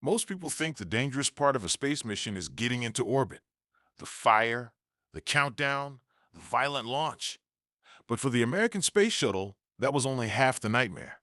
Most people think the dangerous part of a space mission is getting into orbit. The fire, the countdown, the violent launch. But for the American Space Shuttle, that was only half the nightmare.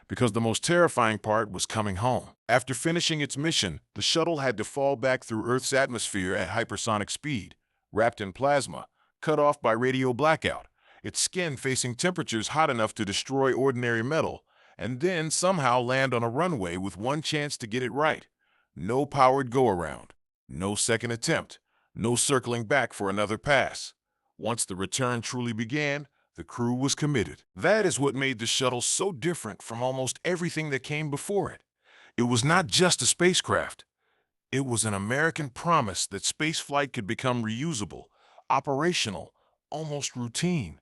Because the most terrifying part was coming home. After finishing its mission, the shuttle had to fall back through Earth's atmosphere at hypersonic speed, wrapped in plasma, cut off by radio blackout, its skin facing temperatures hot enough to destroy ordinary metal, and then somehow land on a runway with one chance to get it right. No powered go-around, no second attempt, no circling back for another pass. Once the return truly began, the crew was committed. That is what made the shuttle so different from almost everything that came before it. It was not just a spacecraft. It was an American promise that spaceflight could become reusable, operational, almost routine.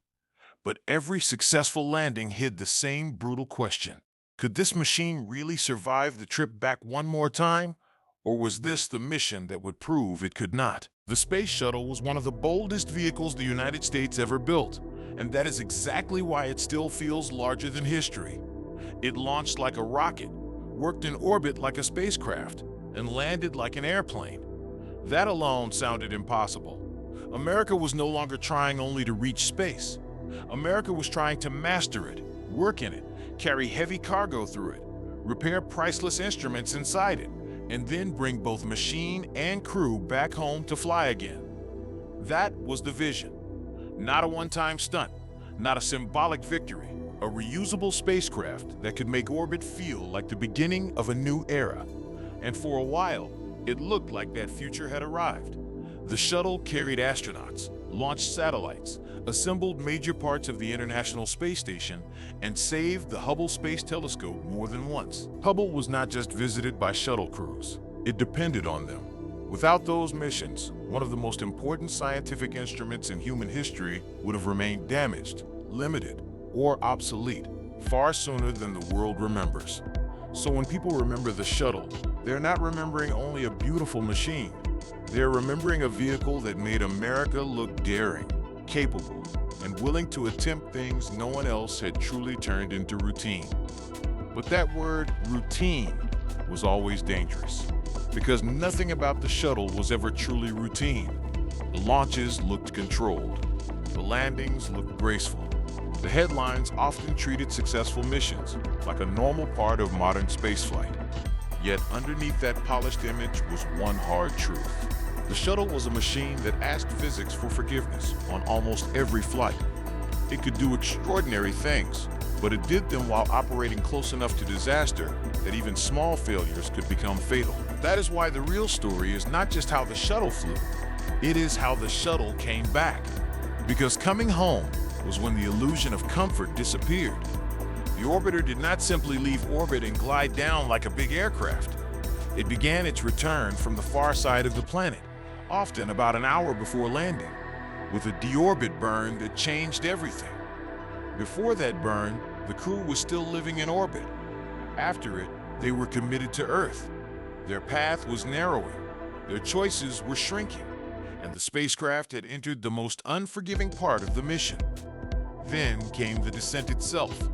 But every successful landing hid the same brutal question. Could this machine really survive the trip back one more time? Or was this the mission that would prove it could not? The Space Shuttle was one of the boldest vehicles the United States ever built, and that is exactly why it still feels larger than history. It launched like a rocket, worked in orbit like a spacecraft, and landed like an airplane. That alone sounded impossible. America was no longer trying only to reach space. America was trying to master it, work in it, carry heavy cargo through it, repair priceless instruments inside it, and then bring both machine and crew back home to fly again. That was the vision. Not a one-time stunt, not a symbolic victory, a reusable spacecraft that could make orbit feel like the beginning of a new era. And for a while, it looked like that future had arrived. The shuttle carried astronauts, launched satellites, assembled major parts of the International Space Station, and saved the Hubble Space Telescope more than once. Hubble was not just visited by shuttle crews. It depended on them. Without those missions, one of the most important scientific instruments in human history would have remained damaged, limited, or obsolete far sooner than the world remembers. So when people remember the shuttle, they're not remembering only a beautiful machine. They're remembering a vehicle that made America look daring, capable, and willing to attempt things no one else had truly turned into routine. But that word, routine, was always dangerous, because nothing about the shuttle was ever truly routine. The launches looked controlled. The landings looked graceful. The headlines often treated successful missions like a normal part of modern spaceflight. Yet underneath that polished image was one hard truth. The shuttle was a machine that asked physics for forgiveness on almost every flight. It could do extraordinary things, but it did them while operating close enough to disaster that even small failures could become fatal. That is why the real story is not just how the shuttle flew, it is how the shuttle came back. Because coming home was when the illusion of comfort disappeared. The orbiter did not simply leave orbit and glide down like a big aircraft. It began its return from the far side of the planet, often about an hour before landing, with a deorbit burn that changed everything. Before that burn, the crew was still living in orbit. After it, they were committed to Earth. Their path was narrowing, their choices were shrinking, and the spacecraft had entered the most unforgiving part of the mission. Then came the descent itself.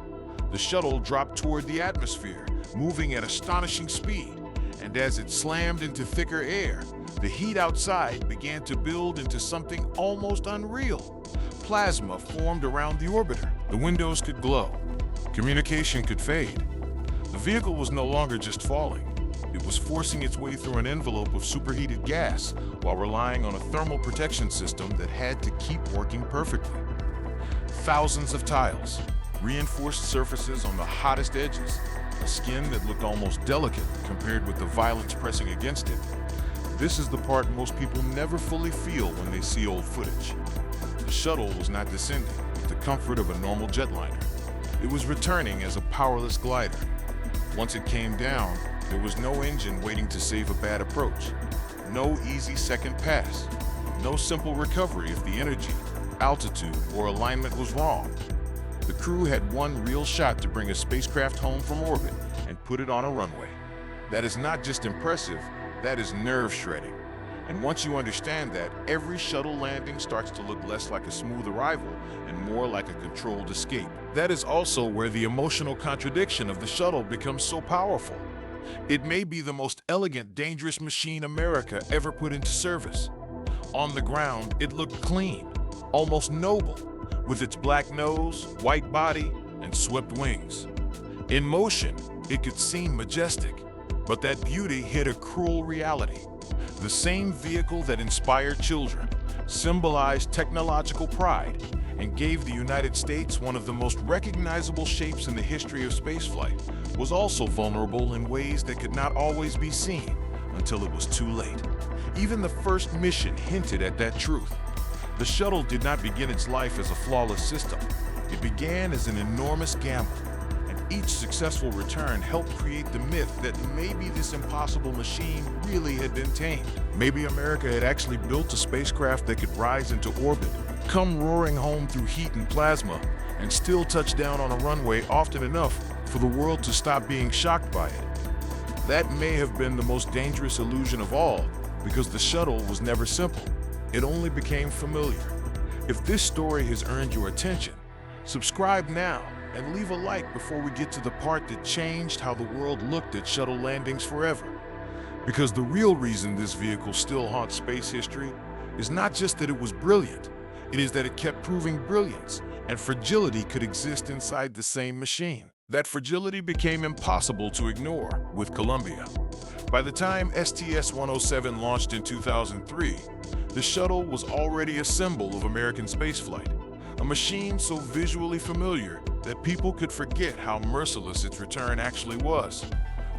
The shuttle dropped toward the atmosphere, moving at astonishing speed, and as it slammed into thicker air, the heat outside began to build into something almost unreal. Plasma formed around the orbiter. The windows could glow. Communication could fade. The vehicle was no longer just falling. It was forcing its way through an envelope of superheated gas while relying on a thermal protection system that had to keep working perfectly. Thousands of tiles, reinforced surfaces on the hottest edges, a skin that looked almost delicate compared with the violence pressing against it. This is the part most people never fully feel when they see old footage. The shuttle was not descending with the comfort of a normal jetliner. It was returning as a powerless glider. Once it came down, there was no engine waiting to save a bad approach. No easy second pass. No simple recovery if the energy, altitude, or alignment was wrong. The crew had one real shot to bring a spacecraft home from orbit and put it on a runway. That is not just impressive, that is nerve-shredding. And once you understand that, every shuttle landing starts to look less like a smooth arrival and more like a controlled escape. That is also where the emotional contradiction of the shuttle becomes so powerful. It may be the most elegant, dangerous machine America ever put into service. On the ground, it looked clean, almost noble, with its black nose, white body, and swept wings. In motion, it could seem majestic, but that beauty hid a cruel reality. The same vehicle that inspired children, symbolized technological pride, and gave the United States one of the most recognizable shapes in the history of spaceflight, was also vulnerable in ways that could not always be seen until it was too late. Even the first mission hinted at that truth. The shuttle did not begin its life as a flawless system. It began as an enormous gamble, and each successful return helped create the myth that maybe this impossible machine really had been tamed. Maybe America had actually built a spacecraft that could rise into orbit, come roaring home through heat and plasma, and still touch down on a runway often enough for the world to stop being shocked by it. That may have been the most dangerous illusion of all, because the shuttle was never simple. It only became familiar. If this story has earned your attention, subscribe now and leave a like before we get to the part that changed how the world looked at shuttle landings forever. Because the real reason this vehicle still haunts space history is not just that it was brilliant, it is that it kept proving brilliance and fragility could exist inside the same machine. That fragility became impossible to ignore with Columbia. By the time STS-107 launched in 2003, the shuttle was already a symbol of American spaceflight, a machine so visually familiar that people could forget how merciless its return actually was.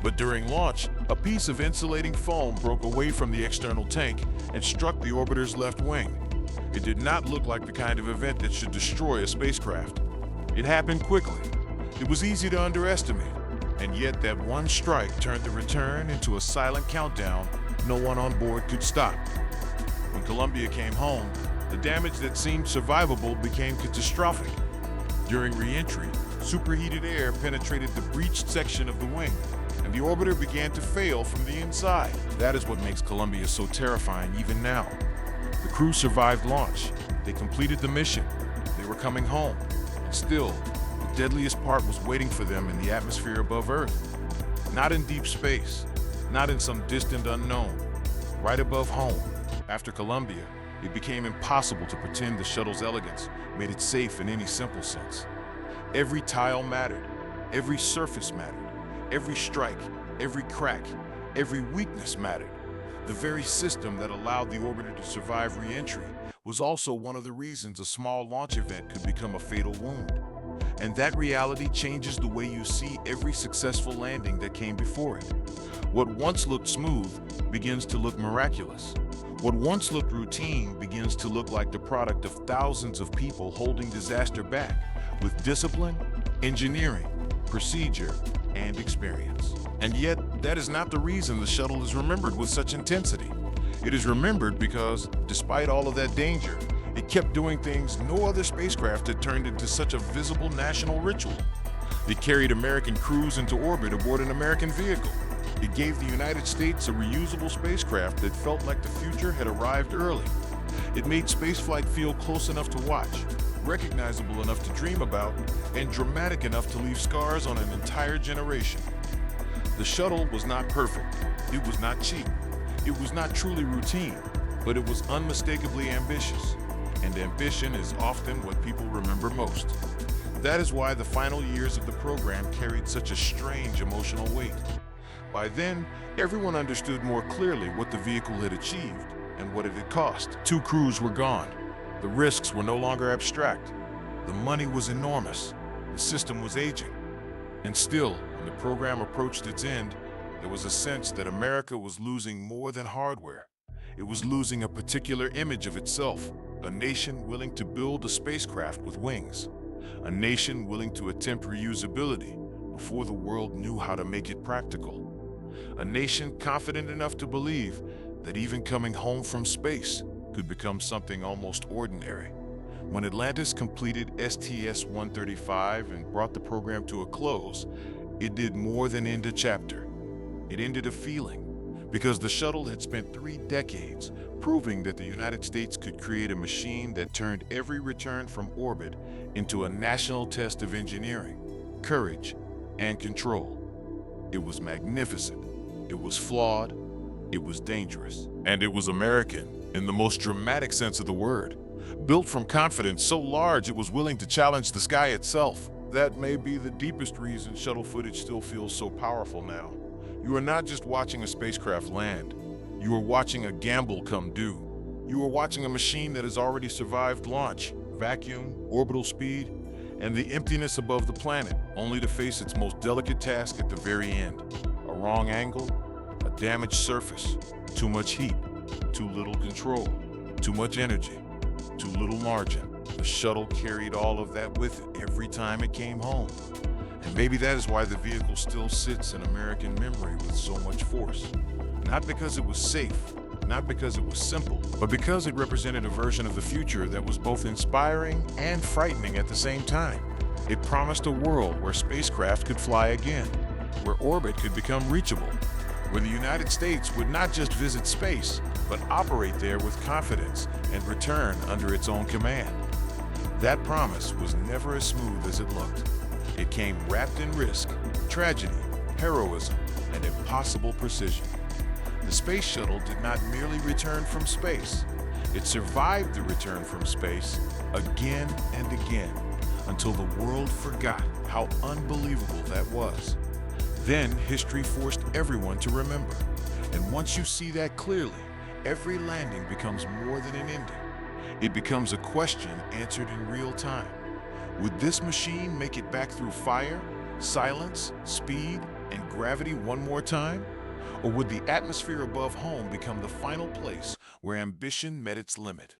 But during launch, a piece of insulating foam broke away from the external tank and struck the orbiter's left wing. It did not look like the kind of event that should destroy a spacecraft. It happened quickly. It was easy to underestimate, and yet that one strike turned the return into a silent countdown no one on board could stop. When Columbia came home, the damage that seemed survivable became catastrophic. During reentry, superheated air penetrated the breached section of the wing, and the orbiter began to fail from the inside. That is what makes Columbia so terrifying even now. The crew survived launch. They completed the mission. They were coming home. And still, the deadliest part was waiting for them in the atmosphere above Earth. Not in deep space, not in some distant unknown. Right above home. After Columbia, it became impossible to pretend the shuttle's elegance made it safe in any simple sense. Every tile mattered. Every surface mattered. Every strike, every crack, every weakness mattered. The very system that allowed the orbiter to survive re-entry was also one of the reasons a small launch event could become a fatal wound. And that reality changes the way you see every successful landing that came before it. What once looked smooth begins to look miraculous. What once looked routine begins to look like the product of thousands of people holding disaster back with discipline, engineering, procedure, and experience. And yet, that is not the reason the shuttle is remembered with such intensity. It is remembered because, despite all of that danger, it kept doing things no other spacecraft had turned into such a visible national ritual. It carried American crews into orbit aboard an American vehicle. It gave the United States a reusable spacecraft that felt like the future had arrived early. It made spaceflight feel close enough to watch, recognizable enough to dream about, and dramatic enough to leave scars on an entire generation. The shuttle was not perfect. It was not cheap. It was not truly routine, but it was unmistakably ambitious. And ambition is often what people remember most. That is why the final years of the program carried such a strange emotional weight. By then, everyone understood more clearly what the vehicle had achieved and what it had cost. 2 crews were gone. The risks were no longer abstract. The money was enormous. The system was aging. And still, when the program approached its end, there was a sense that America was losing more than hardware. It was losing a particular image of itself, a nation willing to build a spacecraft with wings, a nation willing to attempt reusability before the world knew how to make it practical, a nation confident enough to believe that even coming home from space could become something almost ordinary. When Atlantis completed STS-135 and brought the program to a close, it did more than end a chapter. It ended a feeling, because the shuttle had spent 3 decades proving that the United States could create a machine that turned every return from orbit into a national test of engineering, courage, and control. It was magnificent. It was flawed. It was dangerous. And it was American, in the most dramatic sense of the word. Built from confidence so large it was willing to challenge the sky itself. That may be the deepest reason shuttle footage still feels so powerful now. You are not just watching a spacecraft land. You are watching a gamble come due. You are watching a machine that has already survived launch, vacuum, orbital speed, and the emptiness above the planet, only to face its most delicate task at the very end. A wrong angle, a damaged surface, too much heat, too little control, too much energy, too little margin. The shuttle carried all of that with it every time it came home. And maybe that is why the vehicle still sits in American memory with so much force. Not because it was safe, not because it was simple, but because it represented a version of the future that was both inspiring and frightening at the same time. It promised a world where spacecraft could fly again, where orbit could become reachable, where the United States would not just visit space, but operate there with confidence and return under its own command. That promise was never as smooth as it looked. It came wrapped in risk, tragedy, heroism, and impossible precision. The Space Shuttle did not merely return from space. It survived the return from space again and again until the world forgot how unbelievable that was. Then history forced everyone to remember. And once you see that clearly, every landing becomes more than an ending. It becomes a question answered in real time. Would this machine make it back through fire, silence, speed, and gravity one more time? Or would the atmosphere above home become the final place where ambition met its limit?